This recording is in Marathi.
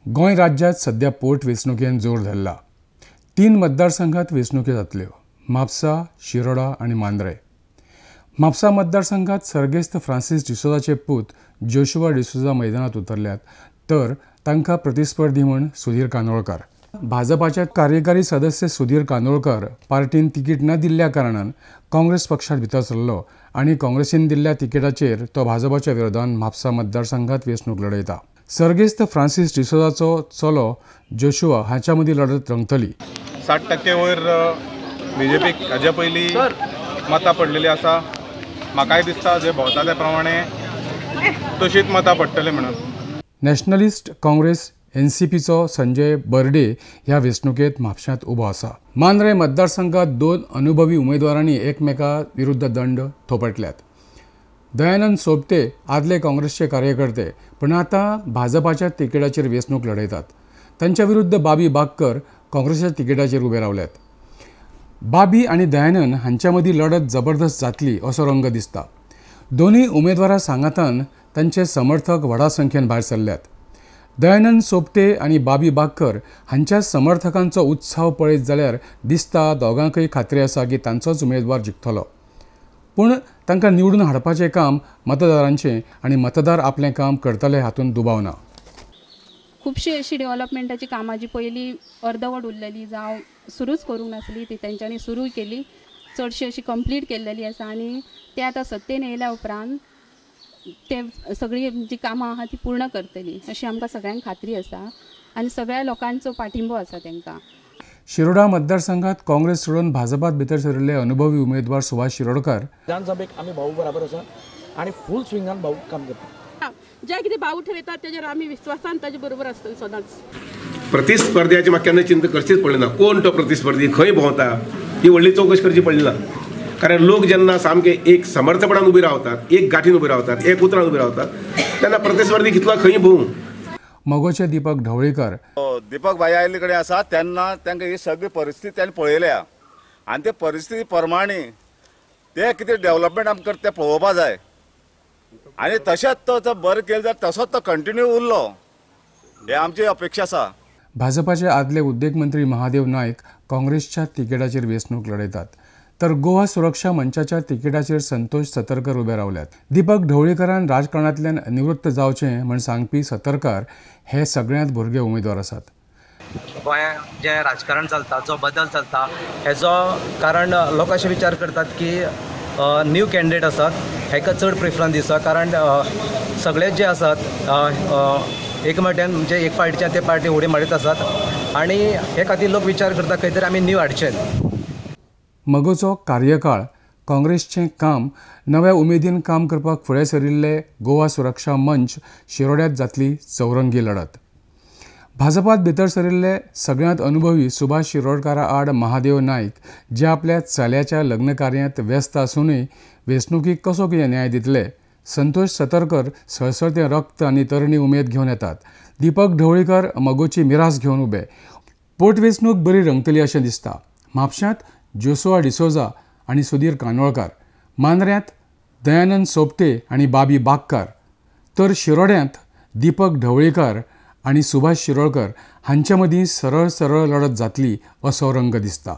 गोंय राज्यात सध्या पोटवेंचणुकेन जोर धरला। 3 मतदारसंघात वेंचणुके जातल्यो, म्हापसा, शिरोडा आनी मांद्रे। म्हापसा मतदारसंघात सर्गेस्त फ्रांसीस डिसोजाचे पूत जोशुआ डिसोजा मैदानात उतरल्यात, तर तांकां प्रतिस्पर्धी म्हूण सुधीर कांदोळकार। भाजपाचे कार्यकारी सदस्य सुधीर कांदोळकार पार्टीन तिकीट न दिल्ल्या कारणान काँग्रेस पक्षांत भितर सरलो आनी काँग्रेसीन दिल्ल्या तिकेटाचेर तो भाजपाच्या विरोधात म्हापसा मतदारसंघात वेंचणूक लढयता। सर्गेस्त फ्रांसीस डिसोजाचो चलो जोशुआ हांच्या मदीं लढत रंगतली। 60% वयर बीजेपीक हाजे पयलीं मतां पडलेलीं आसा। म्हाकाय दिसता जे भोंवता ते प्रमाणे तशींच मतां पडटली म्हणून। नॅशनलिस्ट काँग्रेस एनसीपीचो संजय बर्डे ह्या वेंचणुकेंत म्हापशांत उबो आसा। मांद्रे मतदारसंघात 2 अनुभवी उमेदवारांनी एकमेका विरुद्ध दंड थोपटल्यात। दयानंद सोपटे आदले काँग्रेसचे कार्यकर्ते पण आतां भाजपाच्या तिकेटाचेर वेंचणूक लढयतात। तांच्या विरुद्ध बाबी बागकर काँग्रेसच्या तिकेटाचेर उबे रावल्यात। बाबी आनी दयानंद हांच्या मदीं लढत जबरदस्त जातली असो रंग दिसता। दोनूय उमेदवारां सांगातान तांचे समर्थक व्हडा संख्येन भायर सरल्यात। दयानंद सोपटे आनी बाबी बागकर हांच्या समर्थकांचो उत्साह पळयत जाल्यार दिसता दोगांकय खात्री आसा की तांचोच उमेदवार जिखतलो। पूण तांकां निवडून हाडपाचें काम मतदारांचें आनी मतदार आपलें काम करतले हातूंत दुबाव ना। खुबशी अशी डेव्हलपमेंटाची कामां जी पयलीं अर्दवट उरलेली जावं सुरूच करूंक नासली ती तेंच्यांनी सुरू केली, चडशी अशी कंप्लीट केल्लेली आसा आनी ते आतां सत्तेन येयल्या उपरांत ते सगळी जी कामां आहा ती पूर्ण करतली अशी आमकां सगळ्यांक खात्री आसा आनी सगळ्या लोकांचो पाठिंबो आसा तांकां। शिरोडा मतदारसंघात काँग्रेस सोडून भाजपात भितर सरिल्ले अनुभवी उमेदवार सुभाष शिरोडकार विधानसभेक आमी भाऊ बराबर आसा आनी फूल स्विंगान भाऊ काम करता। जे कितें भाव ठरयतात तेजेर आमी विश्वासान ताजे बरोबर आसतली सदांच। प्रतिस्पर्ध्याची म्हाका केन्ना चिंता करचीच पडली ना। कोण तो प्रतिस्पर्धी, खंय भोंवता ही व्हडली चवकशी करची पडली ना। कारण लोक जेन्ना सामके एक समर्थपणान उबे रावतात, एक गाठीन उबे रावतात, एक उतरान उबे रावतात, तेन्ना प्रतिस्पर्धी कितलो खंय भोंवू। मगोचे दीपक ढवळीकर दीपक भाई आयले कडेन आसा तेन्ना तांकां ही सगळी परिस्थिती तांणी पळयल्या आनी ते परिस्थिती प्रमाणे ते कितें डेव्हलपमेंट आमकां करता तें पळोवपा जाय आनी तशेंच तो बरें केलें जाल्यार तसोच तो कंटिन्यू उरलो हे आमची अपेक्षा आसा। भाजपाचे आदले उद्देग मंत्री महादेव नायक काँग्रेसच्या तिकेटाचेर वेंचणूक लढयतात, तर गोवा सुरक्षा मंचाच्या तिकेटाचेर संतोष सतरकर उबे रावल्यात। दीपक ढवळीकरान राजकारणांतल्यान निवृत्त जावचें म्हण सांगपी सतरकर हे सगळ्यांत भुरगे उमेदवार आसात। गोंयांत जें राजकारण चलता, जो बदल चलता, हेजो कारण लोक अशे विचार करतात की न्यू कॅन्डिडेट आसात हेका चड प्रिफरन्स दिसता, कारण सगळे जे आसात एक मटेन म्हणजे एक पार्टीच्यान ते पार्टी उडी मारीत आसात आनी हे खातीर लोक विचार करता खंय तरी आमी न्यू हाडचें। मगोचो कार्यकाळ काँग्रेसचें काम नव्या उमेदीन काम करपाक फुडें सरिल्ले गोवा सुरक्षा मंच शिरोड्यांत जातली चौरंगी लढत। भाजपात भितर सरिल्ले सगळ्यांत अनुभवी सुभाष शिरोडकारा आड महादेव नायक जे आपल्या चल्याच्या लग्न कार्यांत व्यस्त आसूनय वेंचणुकीक कसो कितें न्याय दितले, संतोष सतरकर सळसळतें रक्त आनी तरणी उमेद घेवन येतात। दीपक ढवळीकर मगोची मिरास घेवन उबे। पोटवेंचणूक बरी रंगतली अशें दिसता। म्हापशांत जोशुआ डिसोजा आनी सुधीर कांदोळकार, मांद्र्यांत दयानंद सोपटे आनी बाबी बागकर, तर शिरोड्यांत दीपक ढवळीकर आनी सुभाष शिरोडकर हांच्या मदीं सरळ सरळ लढत जातली असो रंग दिसता।